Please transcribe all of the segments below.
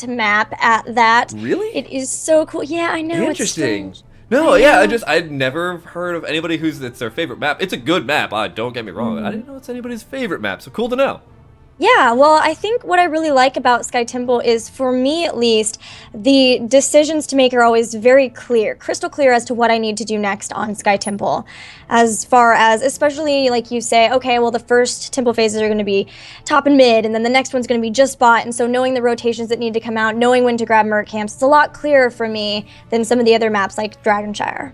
map at that. Really? It is so cool. Yeah, I know. It's Interesting. strange. No, I yeah, know. I'd never heard of anybody it's their favorite map. It's a good map. Don't get me wrong. I Mm. didn't know it's anybody's favorite map. So cool to know. Yeah, well, I think what I really like about Sky Temple is, for me at least, the decisions to make are always very clear, crystal clear as to what I need to do next on Sky Temple. As far as, especially like you say, okay, well, the first temple phases are going to be top and mid, and then the next one's going to be just bot. And so knowing the rotations that need to come out, knowing when to grab Merc camps, it's a lot clearer for me than some of the other maps like Dragonshire.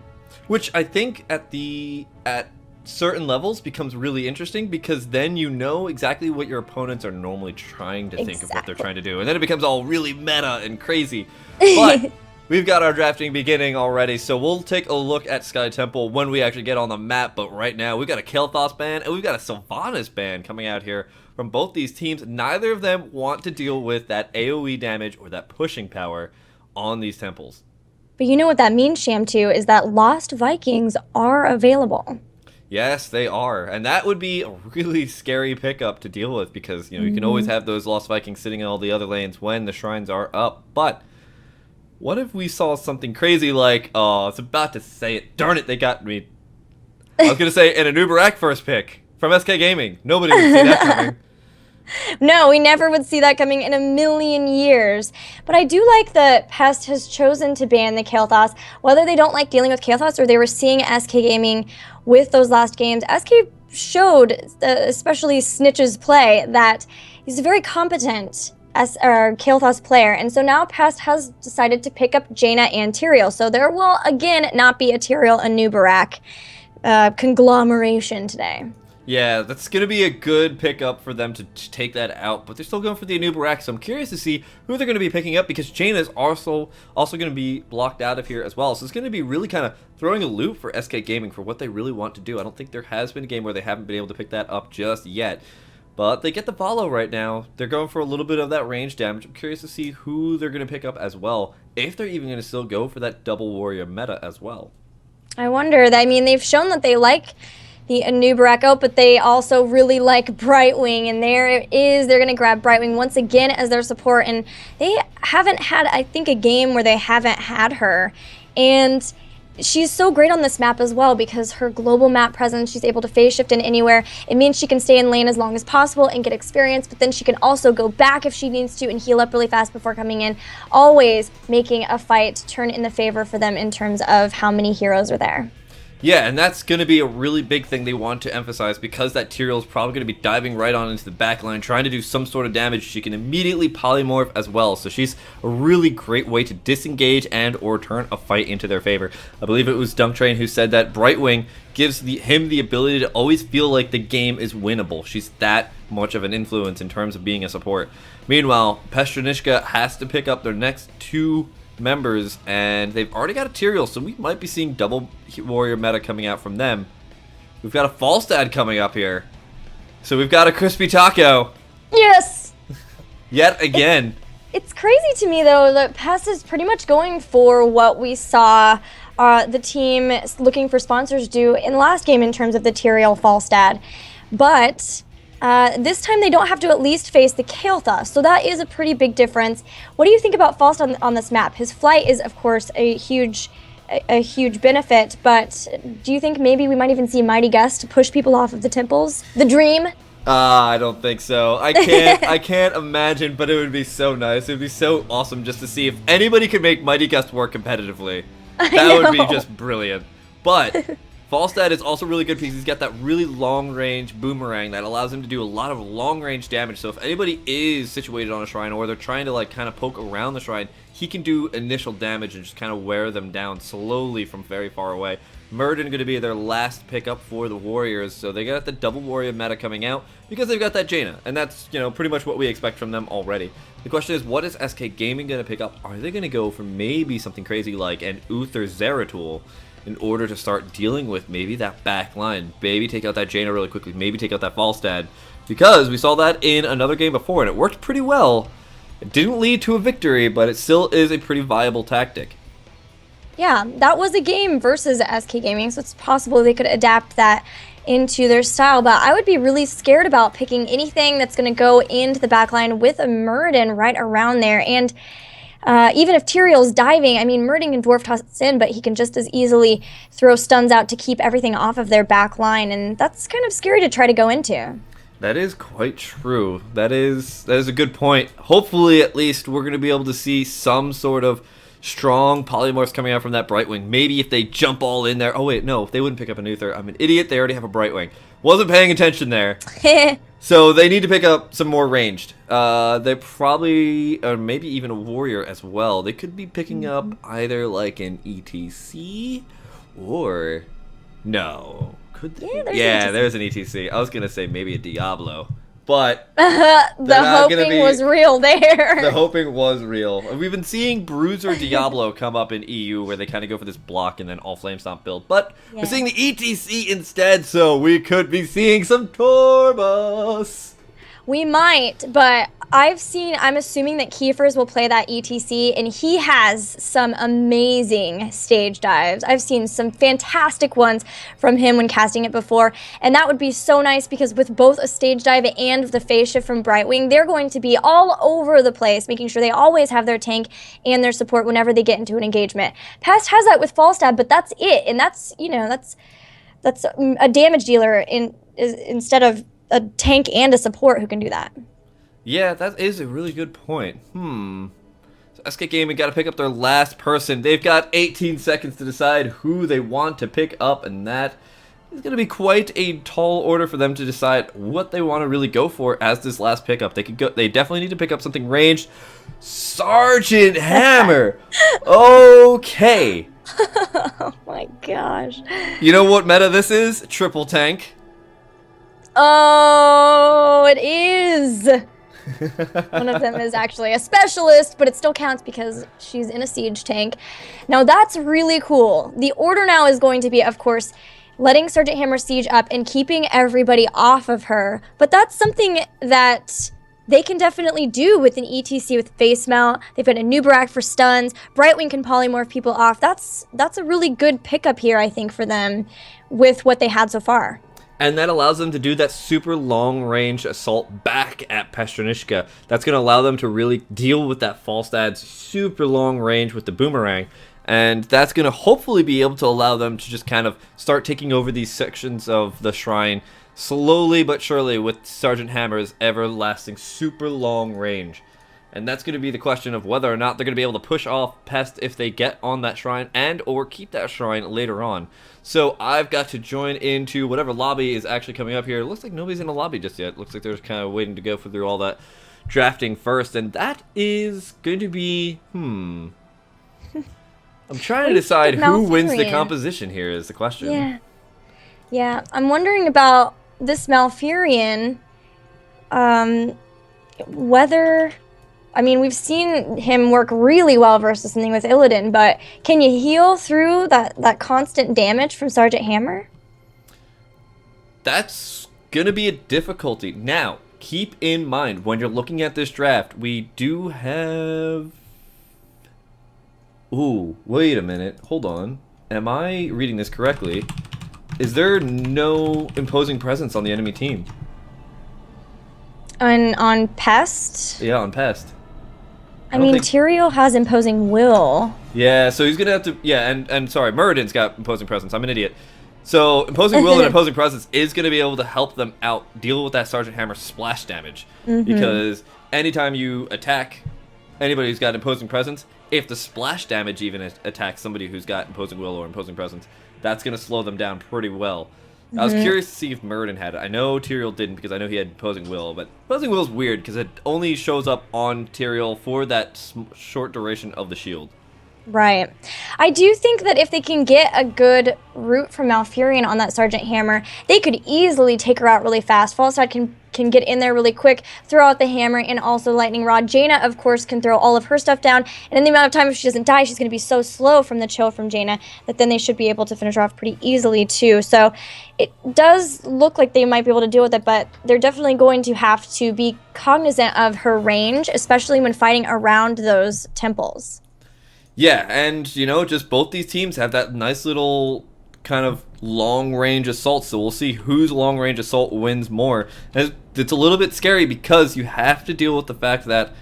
Which I think at certain levels becomes really interesting because then you know exactly what your opponents are normally trying to think of what they're Exactly. trying to do. And then it becomes all really meta and crazy. But we've got our drafting beginning already, so we'll take a look at Sky Temple when we actually get on the map. But right now, we've got a Kael'thas ban and we've got a Sylvanas ban coming out here from both these teams. Neither of them want to deal with that AoE damage or that pushing power on these temples. But you know what that means, Shamtu, is that Lost Vikings are available. Yes, they are. And that would be a really scary pickup to deal with because, you can always have those Lost Vikings sitting in all the other lanes when the shrines are up. But what if we saw something crazy like, oh, I was about to say it. Darn it, they got me. I was going to say an Anubarak first pick from SK Gaming. Nobody would see that coming. No, we never would see that coming in a million years. But I do like that Pest has chosen to ban the Kael'thas, whether they don't like dealing with Kael'thas or they were seeing SK Gaming with those last games. SK showed, especially Snitch's play, that he's a very competent Kael'thas player. And so now Pest has decided to pick up Jaina and Tyrael. So there will, again, not be a Tyrael Anubarak conglomeration today. Yeah, that's going to be a good pickup for them to take that out, but they're still going for the Anubarak, so I'm curious to see who they're going to be picking up because Jaina is also going to be blocked out of here as well. So it's going to be really kind of throwing a loop for SK Gaming for what they really want to do. I don't think there has been a game where they haven't been able to pick that up just yet. But they get the follow right now. They're going for a little bit of that range damage. I'm curious to see who they're going to pick up as well, if they're even going to still go for that double warrior meta as well. I wonder. I mean, they've shown that they like the Anubarak out, but they also really like Brightwing, and there it is. They're going to grab Brightwing once again as their support, and they haven't had, I think, a game where they haven't had her. And she's so great on this map as well because her global map presence, she's able to phase shift in anywhere. It means she can stay in lane as long as possible and get experience, but then she can also go back if she needs to and heal up really fast before coming in, always making a fight turn in the favor for them in terms of how many heroes are there. Yeah, and that's going to be a really big thing they want to emphasize because that Tyrael is probably going to be diving right on into the back line, trying to do some sort of damage. She can immediately polymorph as well, so she's a really great way to disengage and or turn a fight into their favor. I believe it was Dunktrain who said that Brightwing gives him the ability to always feel like the game is winnable. She's that much of an influence in terms of being a support. Meanwhile, Pestranishka has to pick up their next two members, and they've already got a Tyrael, so we might be seeing double warrior meta coming out from them. We've got a Falstad coming up here, so we've got a crispy taco. Yes! Yet again. It's crazy to me, though, that Pest is pretty much going for what we saw the team looking for sponsors do in the last game in terms of the Tyrael Falstad. But this time they don't have to at least face the Kael'thas, so that is a pretty big difference. What do you think about Falstad on this map? His flight is, of course, a huge benefit, but do you think maybe we might even see Mighty Gust push people off of the temples? The dream? I don't think so. I can't imagine, but it would be so nice. It would be so awesome just to see if anybody could make Mighty Gust work competitively. That would be just brilliant. But Falstad is also really good because he's got that really long-range boomerang that allows him to do a lot of long-range damage. So if anybody is situated on a shrine or they're trying to like kind of poke around the shrine, he can do initial damage and just kind of wear them down slowly from very far away. Murden going to be their last pickup for the Warriors, so they got the double warrior meta coming out because they've got that Jaina, and that's pretty much what we expect from them already. The question is, what is SK Gaming going to pick up? Are they going to go for maybe something crazy like an Uther Zeratul in order to start dealing with maybe that back line? Maybe take out that Jaina really quickly, maybe take out that Falstad, because we saw that in another game before and it worked pretty well. It didn't lead to a victory, but it still is a pretty viable tactic. Yeah, that was a game versus SK Gaming, so it's possible they could adapt that into their style. But I would be really scared about picking anything that's going to go into the backline with a Muradin right around there. And even if Tyrael's diving, I mean, Muradin can dwarf toss in, but he can just as easily throw stuns out to keep everything off of their back line, and that's kind of scary to try to go into. That is quite true. That is a good point. Hopefully, at least, we're going to be able to see some sort of strong polymorphs coming out from that Brightwing. Maybe if they jump all in there. Oh, wait, no. They wouldn't pick up an Uther. I'm an idiot. They already have a Brightwing. Wasn't paying attention there. So they need to pick up some more ranged. They probably, or maybe even a warrior as well. They could be picking up either like an ETC or no. Could they? Yeah, there's an ETC. I was gonna say maybe a Diablo, but the hoping was real there. The hoping was real. We've been seeing Bruiser Diablo come up in EU where they kind of go for this block and then all Flame Stomp build. But we're seeing the ETC instead, so we could be seeing some Torbus. We might, but I'm assuming that Kiefer's will play that ETC, and he has some amazing stage dives. I've seen some fantastic ones from him when casting it before, and that would be so nice because with both a stage dive and the phase shift from Brightwing, they're going to be all over the place, making sure they always have their tank and their support whenever they get into an engagement. Pest has that with Fall Stab, but that's it, and that's, you know, that's a damage dealer instead of a tank and a support who can do that. Yeah, that is a really good point. So SK Gaming got to pick up their last person. They've got 18 seconds to decide who they want to pick up, and that is going to be quite a tall order for them to decide what they want to really go for as this last pickup. They definitely need to pick up something ranged. Sergeant Hammer. Okay. Oh my gosh. You know what meta this is? Triple tank. Oh, it is. One of them is actually a specialist, but it still counts because she's in a siege tank. Now that's really cool. The order now is going to be, of course, letting Sergeant Hammer siege up and keeping everybody off of her. But that's something that they can definitely do with an ETC with face mount. They've got a new Barak for stuns. Brightwing can polymorph people off. That's a really good pickup here, I think, for them with what they had so far. And that allows them to do that super long-range assault back at Pestranishka. That's going to allow them to really deal with that false stats super long range with the boomerang. And that's going to hopefully be able to allow them to just kind of start taking over these sections of the shrine slowly but surely with Sergeant Hammer's everlasting super long range. And that's going to be the question of whether or not they're going to be able to push off Pest if they get on that shrine and or keep that shrine later on. So I've got to join into whatever lobby is actually coming up here. It looks like nobody's in a lobby just yet. It looks like they're just kind of waiting to go through all that drafting first. And that is going to be, I'm trying to decide who wins the composition here is the question. Yeah, I'm wondering about this Malfurion, whether... I mean, we've seen him work really well versus something with Illidan, but can you heal through that constant damage from Sergeant Hammer? That's going to be a difficulty. Now, keep in mind, when you're looking at this draft, we do have... Ooh, wait a minute. Hold on. Am I reading this correctly? Is there no imposing presence on the enemy team? On Pest? Yeah, on Pest. I mean, Tyrael has imposing will. Yeah, so he's gonna have to. Yeah, and sorry, Muradin's got imposing presence. I'm an idiot. So imposing will and imposing presence is gonna be able to help them out deal with that Sergeant Hammer splash damage because anytime you attack anybody who's got imposing presence, if the splash damage even attacks somebody who's got imposing will or imposing presence, that's gonna slow them down pretty well. I was curious to see if Muradin had it. I know Tyrael didn't because I know he had Imposing Will, but Imposing Will is weird because it only shows up on Tyrael for that short duration of the shield. Right. I do think that if they can get a good route from Malfurion on that Sergeant Hammer, they could easily take her out really fast. Falstad can get in there really quick, throw out the hammer, and also Lightning Rod. Jaina, of course, can throw all of her stuff down, and in the amount of time if she doesn't die, she's going to be so slow from the chill from Jaina that then they should be able to finish her off pretty easily, too. So it does look like they might be able to deal with it, but they're definitely going to have to be cognizant of her range, especially when fighting around those temples. Yeah, and, you know, just both these teams have that nice little kind of long-range assault, so we'll see whose long-range assault wins more. And it's a little bit scary because you have to deal with the fact that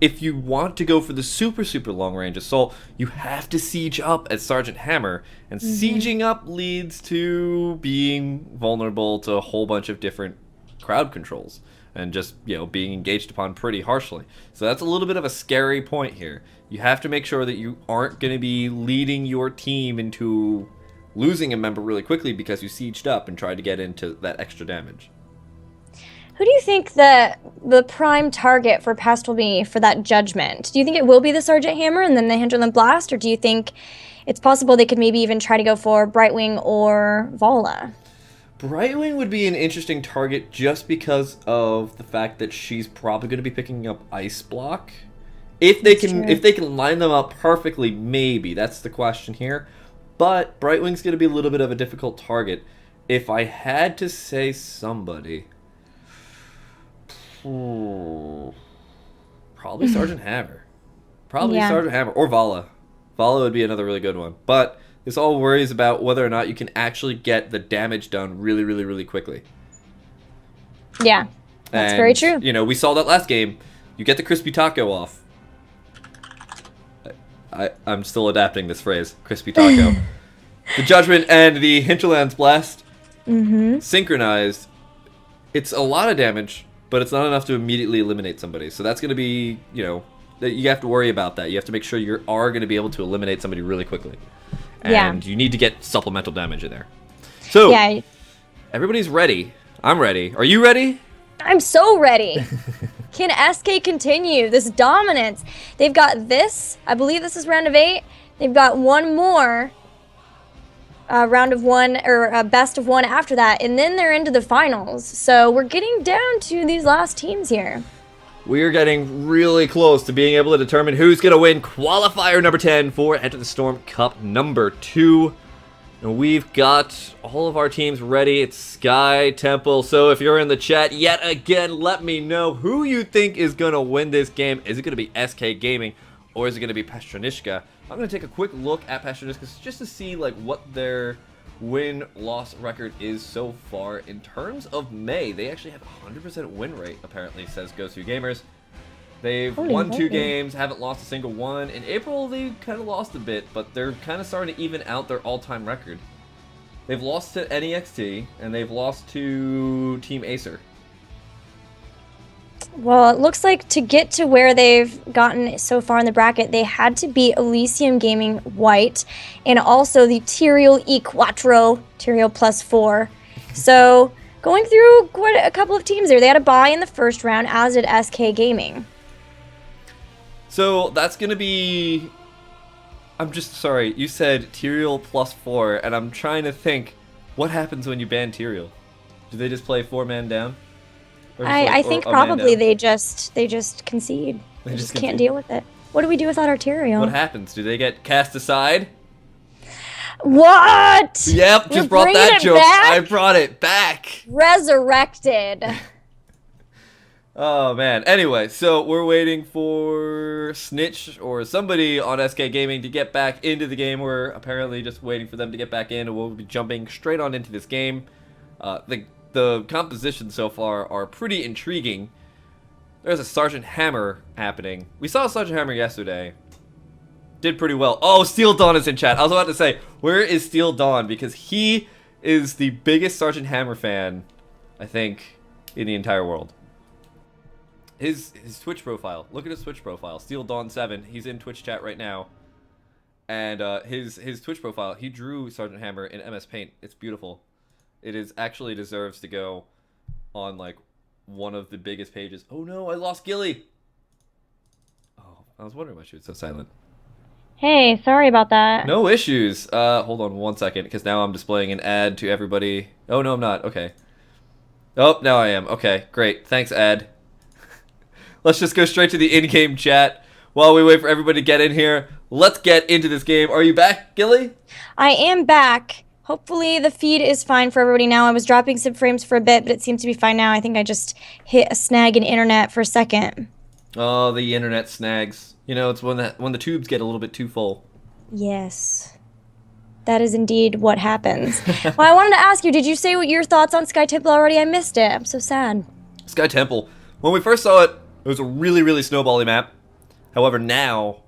if you want to go for the super, super long-range assault, you have to siege up as Sergeant Hammer, and sieging up leads to being vulnerable to a whole bunch of different crowd controls and just, being engaged upon pretty harshly. So that's a little bit of a scary point here. You have to make sure that you aren't going to be leading your team into losing a member really quickly because you sieged up and tried to get into that extra damage. Who do you think the prime target for Pest will be for that judgment? Do you think it will be the Sergeant Hammer and then the Hinterland Blast, or do you think it's possible they could maybe even try to go for Brightwing or Vala? Brightwing would be an interesting target just because of the fact that she's probably going to be picking up Ice Block. If they can line them up perfectly, maybe. That's the question here. But Brightwing's going to be a little bit of a difficult target. If I had to say somebody, probably Sergeant Hammer. Sergeant Hammer or Vala. Vala would be another really good one. But this all worries about whether or not you can actually get the damage done really, really, really quickly. Yeah, that's very true. We saw that last game. You get the crispy taco off. I'm still adapting this phrase, crispy taco. The Judgment and the Hinterlands Blast synchronized. It's a lot of damage, but it's not enough to immediately eliminate somebody. So that's going to be, that you have to worry about that. You have to make sure you are going to be able to eliminate somebody really quickly. And you need to get supplemental damage in there. So, everybody's ready. I'm ready. Are you ready? I'm so ready. Can SK continue this dominance? They've got this. I believe this is round of 8. They've got one more round of 1 or best of 1 after that, and then they're into the finals. So we're getting down to these last teams here. We are getting really close to being able to determine who's going to win qualifier number 10 for Enter the Storm Cup number 2. And we've got all of our teams ready. It's Sky Temple. So if you're in the chat yet again, let me know who you think is going to win this game. Is it going to be SK Gaming or is it going to be Pestronishka? I'm going to take a quick look at Pestronishka just to see what their win-loss record is so far. In terms of May, they actually have a 100% win rate, apparently, says GoToGamers. They've won 2 games, haven't lost a single one. In April, they kind of lost a bit, but they're kind of starting to even out their all-time record. They've lost to NEXT, and they've lost to Team Acer. Well, it looks like to get to where they've gotten so far in the bracket, they had to beat Elysium Gaming White and also the Tyrael E Quattro, Tyrael +4. So going through quite a couple of teams there. They had a bye in the first round, as did SK Gaming. So that's going to be... I'm just sorry, you said Tyrael +4, and I'm trying to think, what happens when you ban Tyrael? Do they just play 4-man down? I think probably they just concede. They just can't deal with it. What do we do without our Tyrael? What happens? Do they get cast aside? What? Yep, just brought that joke. I brought it back. Resurrected. Oh, man. Anyway, so we're waiting for Snitch or somebody on SK Gaming to get back into the game. We're apparently just waiting for them to get back in, and we'll be jumping straight on into this game. The compositions so far are pretty intriguing. There's a Sergeant Hammer happening. We saw Sergeant Hammer yesterday. Did pretty well. Oh, Steel Dawn is in chat. I was about to say, where is Steel Dawn? Because he is the biggest Sergeant Hammer fan, I think, in the entire world. His Twitch profile. Look at his Twitch profile. Steel Dawn 7. He's in Twitch chat right now. And his Twitch profile, he drew Sergeant Hammer in MS Paint. It's beautiful. It is actually deserves to go on one of the biggest pages. Oh no, I lost Gilly. Oh, I was wondering why she was so silent. Hey, sorry about that. No issues. Hold on 1 second, because now I'm displaying an ad to everybody. Oh no, I'm not. Okay. Oh, now I am. Okay, great. Thanks, ad. Let's just go straight to the in-game chat while we wait for everybody to get in here. Let's get into this game. Are you back, Gilly? I am back. Hopefully the feed is fine for everybody now. I was dropping some frames for a bit, but it seems to be fine now. I think I just hit a snag in internet for a second. Oh, the internet snags. It's when the tubes get a little bit too full. Yes. That is indeed what happens. Well, I wanted to ask you, did you say what your thoughts on Sky Temple already? I missed it. I'm so sad. Sky Temple. When we first saw it, it was a really, really snowbally map. However, now,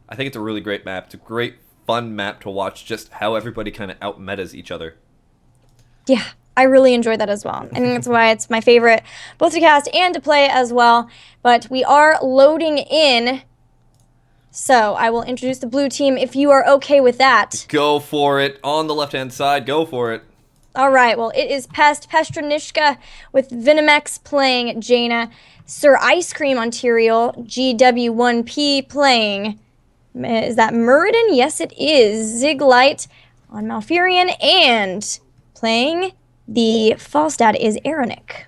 I think it's a really great map. It's a great, fun map to watch just how everybody kind of out-metas each other. Yeah, I really enjoyed that as well. I think that's why it's my favorite, both to cast and to play as well. But we are loading in, so I will introduce the blue team if you are okay with that. Go for it. On the left-hand side, go for it. All right, well, it is Pest, Pestranishka with Venomex playing Jaina, Sir Ice Cream Ontario, GW1P playing, is that Muradin? Yes, it is. Ziglight on Malfurion, and playing the Falstad is Aronic.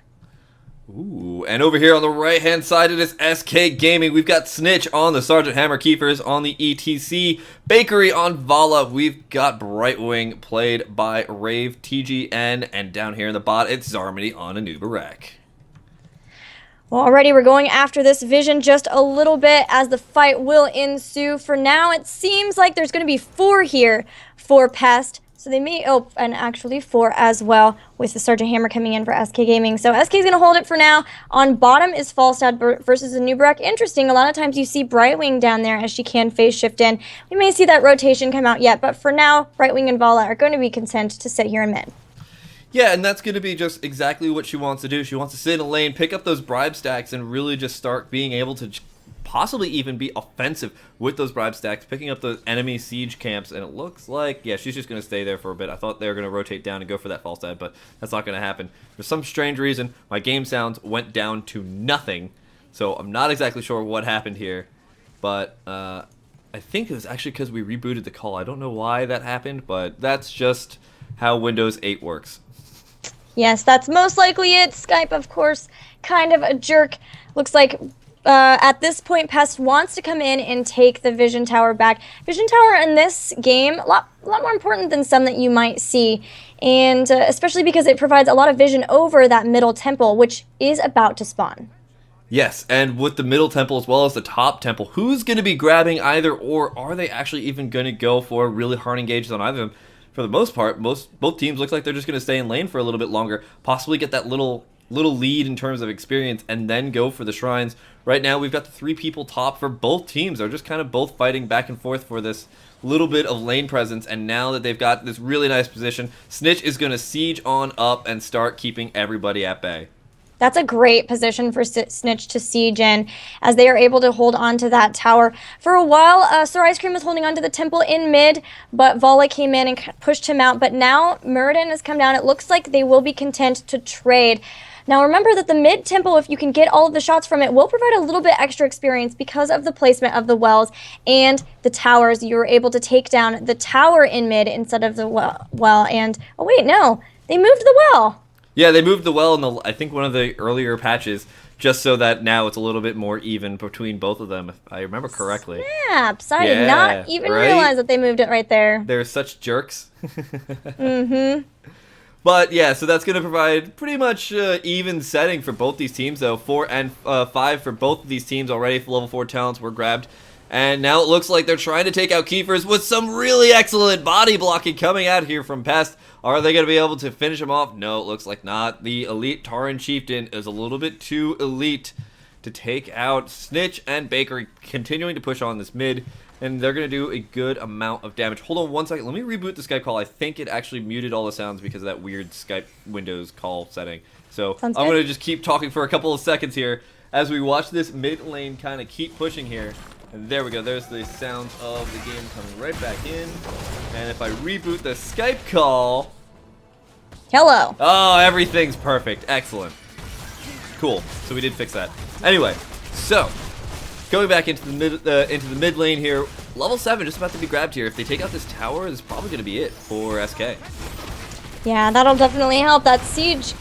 Ooh, and over here on the right-hand side, it is SK Gaming. We've got Snitch on the Sergeant Hammer Keepers on the ETC. Bakery on Vala. We've got Brightwing played by Rave TGN. And down here in the bot, it's Zarmony on Anubarak. Well, already we're going after this Vision just a little bit as the fight will ensue. For now, it seems like there's going to be 4 here for Pest. So they may, and actually 4 as well with the Sergeant Hammer coming in for SK Gaming. So SK is going to hold it for now. On bottom is Falstad versus Anubarak. Interesting, a lot of times you see Brightwing down there as she can phase shift in. We may see that rotation come out yet, but for now, Brightwing and Vala are going to be content to sit here in mid. Yeah, and that's going to be just exactly what she wants to do. She wants to sit in a lane, pick up those bribe stacks, and really just start being able to possibly even be offensive with those bribe stacks, picking up the enemy siege camps, and it looks like, yeah, she's just going to stay there for a bit. I thought they were going to rotate down and go for that Falstad, but that's not going to happen. For some strange reason, my game sounds went down to nothing, so I'm not exactly sure what happened here, but I think it was actually because we rebooted the call. I don't know why that happened, but that's just how Windows 8 works. Yes, that's most likely it. Skype, of course, kind of a jerk. Looks like at this point, Pest wants to come in and take the Vision Tower back. Vision Tower in this game, a lot more important than some that you might see, and especially because it provides a lot of vision over that middle temple, which is about to spawn. Yes, and with the middle temple as well as the top temple, who's going to be grabbing either, or are they actually even going to go for really hard engages on either of them? For the most part, both teams look like they're just going to stay in lane for a little bit longer, possibly get that little lead in terms of experience, and then go for the shrines. Right now, we've got the 3 people top for both teams. They're just kind of both fighting back and forth for this little bit of lane presence, and now that they've got this really nice position, Snitch is going to siege on up and start keeping everybody at bay. That's a great position for Snitch to siege in, as they are able to hold on to that tower. For a while, Sir Ice Cream was holding on to the temple in mid, but Vala came in and pushed him out. But now Muradin has come down. It looks like they will be content to trade. Now remember that the mid temple, if you can get all of the shots from it, will provide a little bit extra experience because of the placement of the wells and the towers. You were able to take down the tower in mid instead of the well. And, oh wait, no, they moved the well. Yeah, they moved the well in I think one of the earlier patches, just so that now it's a little bit more even between both of them, if I remember correctly. Snaps! I did not even realize that they moved it right there. They're such jerks. Mm-hmm. But yeah, so that's going to provide pretty much even setting for both these teams, though. 4 and 5 for both of these teams already. For level 4 talents were grabbed. And now it looks like they're trying to take out Keepers with some really excellent body blocking coming out here from Pest. Are they going to be able to finish him off? No, it looks like not. The elite Tauren Chieftain is a little bit too elite to take out Snitch and Bakery, continuing to push on this mid. And they're going to do a good amount of damage. Hold on one second. Let me reboot the Skype call. I think it actually muted all the sounds because of that weird Skype Windows call setting. So I'm going to just keep talking for a couple of seconds here as we watch this mid lane kind of keep pushing here. And there we go. There's the sounds of the game coming right back in. And if I reboot the Skype call... Hello. Oh, everything's perfect. Excellent. Cool. So we did fix that. Anyway, so going back into the mid lane here, level 7 just about to be grabbed here. If they take out this tower, this is probably going to be it for SK. Yeah, that'll definitely help. That siege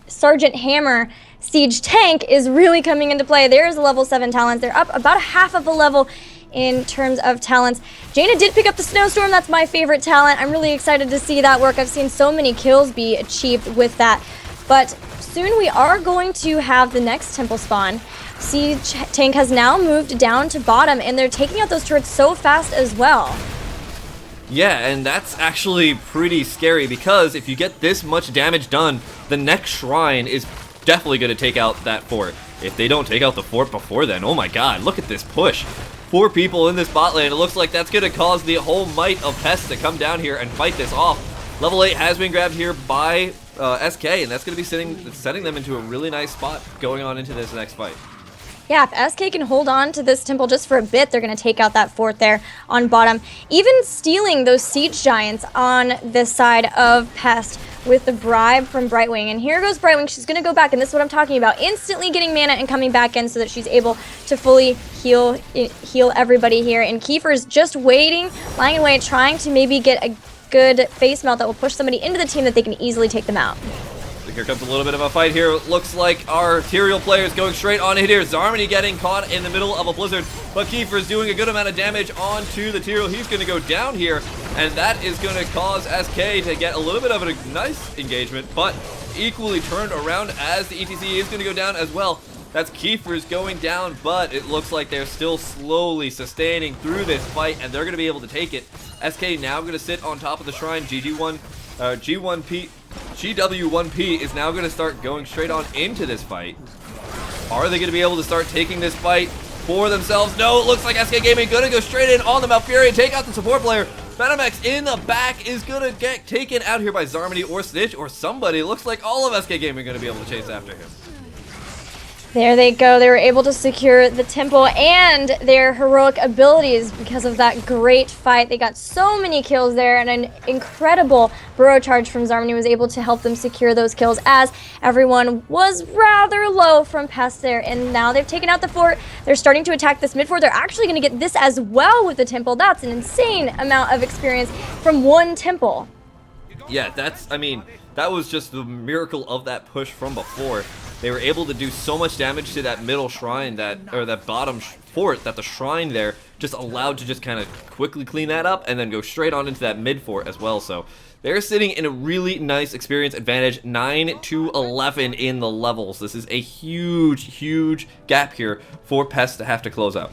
Sergeant Hammer siege tank is really coming into play. There is a level 7 talent. They're up about a half of a level in terms of talents. Jaina did pick up the Snowstorm. That's my favorite talent. I'm really excited to see that work. I've seen so many kills be achieved with that. But soon we are going to have the next temple spawn. Siege tank has now moved down to bottom, and they're taking out those turrets so fast as well. Yeah, and that's actually pretty scary because if you get this much damage done, the next shrine is definitely going to take out that fort. If they don't take out the fort before then, oh my god, look at this push. 4 people in this bot lane. It looks like that's going to cause the whole might of Pest to come down here and fight this off. Level 8 has been grabbed here by SK, and that's going to be setting them into a really nice spot going on into this next fight. Yeah, if SK can hold on to this temple just for a bit, they're going to take out that fort there on bottom. Even stealing those siege giants on this side of Pest with the bribe from Brightwing. And here goes Brightwing. She's going to go back, and this is what I'm talking about. Instantly getting mana and coming back in so that she's able to fully heal everybody here. And Kiefer's just waiting, lying in wait, trying to maybe get a good face melt that will push somebody into the team that they can easily take them out. So here comes a little bit of a fight here. Looks like our Tyrael player is going straight on it here. Zarmany getting caught in the middle of a blizzard, but Kiefer's doing a good amount of damage onto the Tyrael. He's going to go down here, and that is going to cause SK to get a little bit of a nice engagement, but equally turned around as the ETC is going to go down as well. That's Kiefer's going down, but it looks like they're still slowly sustaining through this fight, and they're going to be able to take it. SK now going to sit on top of the shrine. GW1P is now going to start going straight on into this fight. Are they going to be able to start taking this fight for themselves? No, it looks like SK Gaming going to go straight in on the Malfurion, take out the support player. Venomex in the back is going to get taken out here by Zarmany or Snitch or somebody. It looks like all of SK Gaming are going to be able to chase after him. There they go. They were able to secure the temple and their heroic abilities because of that great fight. They got so many kills there, and an incredible burrow charge from Zarmany was able to help them secure those kills as everyone was rather low from Pest there. And now they've taken out the fort. They're starting to attack this mid fort. They're actually going to get this as well with the temple. That's an insane amount of experience from one temple. Yeah, that was just the miracle of that push from before. They were able to do so much damage to that middle shrine, that bottom fort, that the shrine there just allowed to just kind of quickly clean that up and then go straight on into that mid fort as well. So they're sitting in a really nice experience advantage, 9-11 in the levels. This is a huge gap here for Pest to have to close out.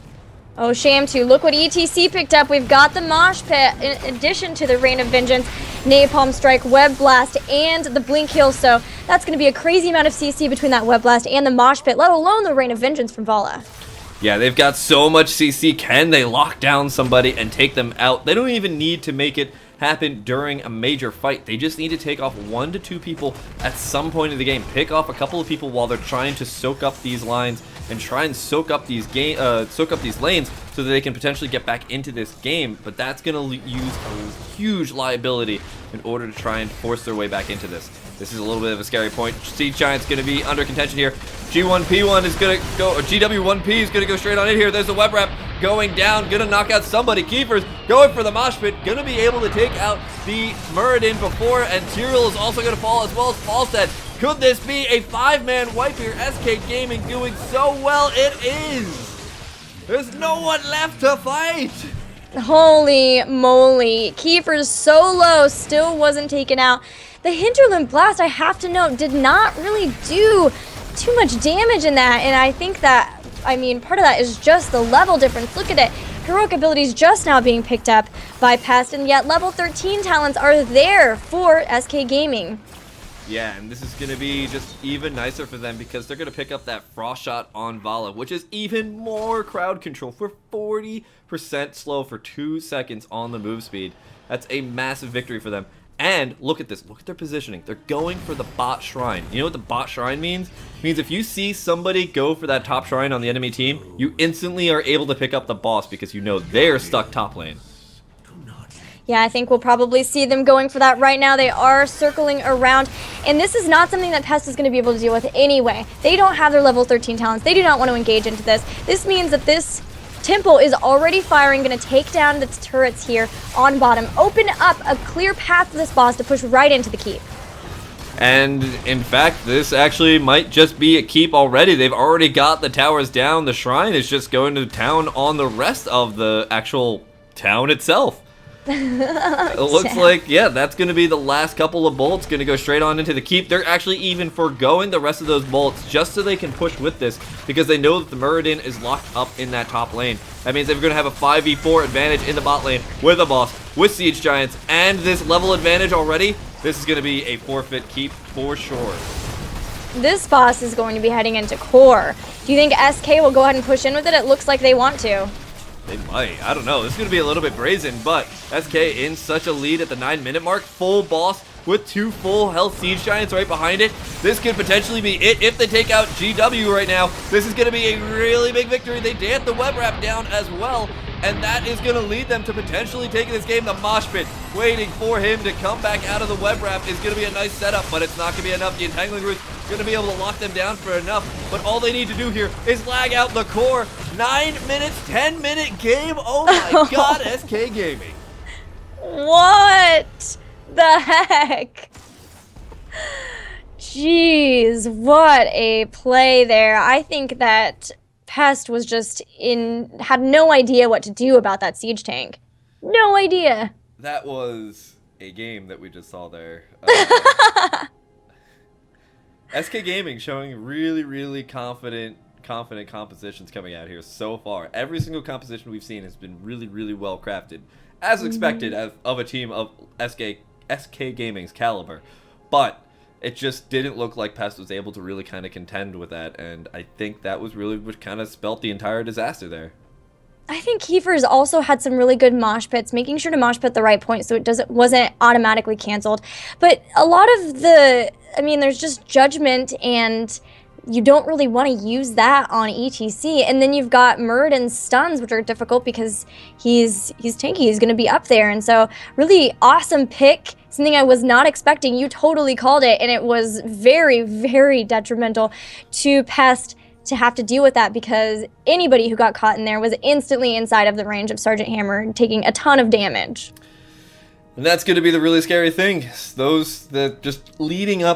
Oh, shame too. Look what ETC picked up. We've got the Mosh Pit in addition to the Rain of Vengeance, Napalm Strike, Web Blast, and the Blink Heal. So that's going to be a crazy amount of CC between that Web Blast and the Mosh Pit, let alone the Rain of Vengeance from Vala. Yeah, they've got so much CC. Can they lock down somebody and take them out? They don't even need to make it happen during a major fight. They just need to take off 1 to 2 people at some point in the game. Pick off a couple of people while they're trying to soak up these lines and try and soak up these lanes so that they can potentially get back into this game. But that's going to use a huge liability in order to try and force their way back into this. This is a little bit of a scary point. Siege Giant's going to be under contention here. G1P1 is going to go, or GW1P is going to go straight on in here. There's the web wrap going down, going to knock out somebody. Kiefer's going for the mosh pit, going to be able to take out the Muradin before, and Tyrael is also going to fall as well as Falstead. Could this be a 5-man wipe here? SK Gaming doing so well. It is. There's no one left to fight. Holy moly. Kiefer's so low, still wasn't taken out. The Hinterland Blast, I have to note, did not really do too much damage in that, and I think that, part of that is just the level difference. Look at it. Heroic abilities just now being picked up by Pest, and yet level 13 talents are there for SK Gaming. Yeah, and this is going to be just even nicer for them because they're going to pick up that Frost Shot on Vala, which is even more crowd control for 40% slow for 2 seconds on the move speed. That's a massive victory for them. And look at this. Look at their positioning. They're going for the bot shrine. You know what the bot shrine means? It means if you see somebody go for that top shrine on the enemy team, you instantly are able to pick up the boss because you know they're stuck top lane. Yeah, I think we'll probably see them going for that right now. They are circling around, and this is not something that Pest is going to be able to deal with anyway. They don't have their level 13 talents. They do not want to engage into this. This means that this Temple is already firing, going to take down the turrets here on bottom, open up a clear path for this boss to push right into the keep. And in fact, this actually might just be a keep already. They've already got the towers down. The shrine is just going to town on the rest of the actual town itself. It looks like, yeah, that's going to be the last couple of bullets, going to go straight on into the keep. They're actually even foregoing the rest of those bullets just so they can push with this, because they know that the Muradin is locked up in that top lane. That means they're going to have a 5v4 advantage in the bot lane with a boss, with Siege Giants, and this level advantage already. This is going to be a forfeit keep for sure. This boss is going to be heading into core. Do you think SK will go ahead and push in with it? It looks like they want to. They might. I don't know. This is going to be a little bit brazen, but SK in such a lead at the 9-minute mark. Full boss with 2 full health Siege Giants right behind it. This could potentially be it if they take out GW right now. This is going to be a really big victory. They dance the web wrap down as well, and that is going to lead them to potentially taking this game. The mosh pit waiting for him to come back out of the web wrap is going to be a nice setup, but it's not going to be enough. The entangling root going to be able to lock them down for enough, but all they need to do here is lag out the core. 9 minutes, 10-minute game. Oh my god, SK Gaming. What the heck? Jeez, what a play there. I think that Pest was just had no idea what to do about that siege tank. No idea. That was a game that we just saw there. SK Gaming showing really, really confident compositions coming out here so far. Every single composition we've seen has been really, really well crafted, as expected of a team of SK Gaming's caliber. But it just didn't look like Pest was able to really kind of contend with that, and I think that was really what kind of spelt the entire disaster there. I think Kiefer's also had some really good mosh pits, making sure to mosh pit the right point so it wasn't automatically canceled. But a lot of there's just judgment, and you don't really want to use that on ETC. And then you've got Muradin's stuns, which are difficult because he's tanky. He's going to be up there. And so really awesome pick, something I was not expecting. You totally called it, and it was very, very detrimental to Pest to have to deal with that, because anybody who got caught in there was instantly inside of the range of Sergeant Hammer, taking a ton of damage. And that's going to be the really scary thing. Those that just leading up